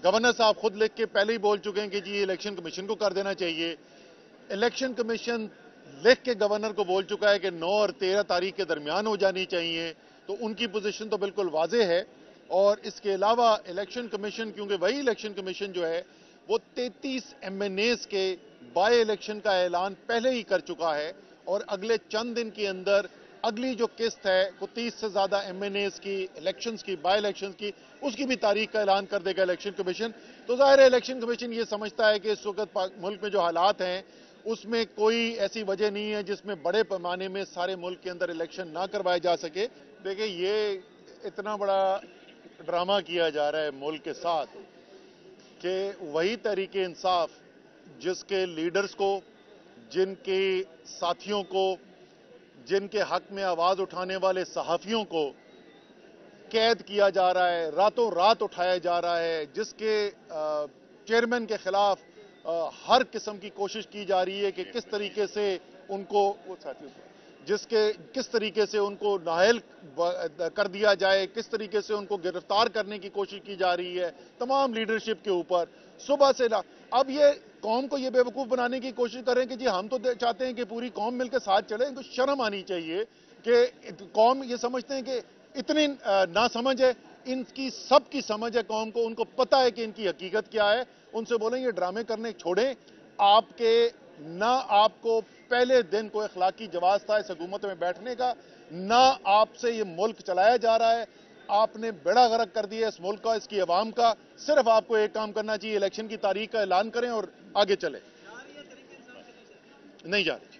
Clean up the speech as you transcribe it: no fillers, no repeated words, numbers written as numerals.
Governor صاحب خود لکھ کے پہلے ہی بول چکے ہیں کہ جی الیکشن کمیشن کو کر دینا چاہیے. الیکشن کمیشن لکھ کے گورنر کو بول چکا ہے کہ 9 اور 13 تاریخ کے درمیان ہو جانی چاہیے. تو ان کی پوزیشن تو بالکل واضح ہے. اور اس کے علاوہ الیکشن کمیشن، کیونکہ وہی الیکشن کمیشن جو ہے وہ 33 ایم این ایز کے بائی الیکشن کا اعلان پہلے ہی کر چکا ہے، اور اگلے چند دن کے اندر اگلی جو قسط ہے وہ 30 سے زیادہ ایم این ایز کی الیکشنز کی، بائی الیکشنز کی، اس کی بھی تاریخ کا اعلان کر دے گا الیکشن کمیشن. تو ظاہر ہے الیکشن کمیشن یہ سمجھتا ہے کہ اس وقت ملک میں جو حالات ہیں اس میں کوئی ایسی وجہ نہیں ہے جس میں بڑے پیمانے میں سارے ملک کے اندر الیکشن نہ کروائے جا سکے. دیکھیں، یہ اتنا بڑا ڈرامہ کیا جا رہا ہے ملک کے ساتھ کہ وہی تحریک انصاف جس کے لیڈرز کو، جن کے ساتھیوں کو، جن کے حق میں آواز اٹھانے والے صحافیوں کو قید کیا جا رہا ہے، راتوں رات اٹھایا جا رہا ہے، جس کے چیئرمین کے خلاف ہر قسم کی کوشش کی جا رہی ہے کہ کس طریقے سے ان کو کس طریقے سے ان کو نااہل کر دیا جائے، کس طریقے سے ان کو گرفتار کرنے کی کوشش کی جا رہی ہے تمام لیڈرشپ کے اوپر صبح سے. اب یہ قوم کو یہ بے وقوف بنانے کی کوشش کریں کہ جی ہم تو چاہتے ہیں کہ پوری قوم مل کے ساتھ چلے. ان کو شرم آنی چاہیے کہ قوم یہ سمجھتے ہیں کہ اتنی ناسمجھ ہے. ان کی سب کی سمجھ ہے قوم کو، ان کو پتہ ہے کہ ان کی حقیقت کیا ہے. ان سے بولیں یہ ڈرامے کرنے چھوڑیں. آپ کو پہلے دن کو اخلاقی جواز تھا اس حکومت میں بیٹھنے کا، نہ آپ سے یہ ملک چلایا جا رہا ہے. آپ نے بیڑا غرق کر دیا اس ملک کا، اس کی عوام کا. صرف آپ کو ایک کام کرنا چاہیے، الیکشن کی تاریخ کا اعلان کریں اور آگے چلیں. نہیں جا رہی.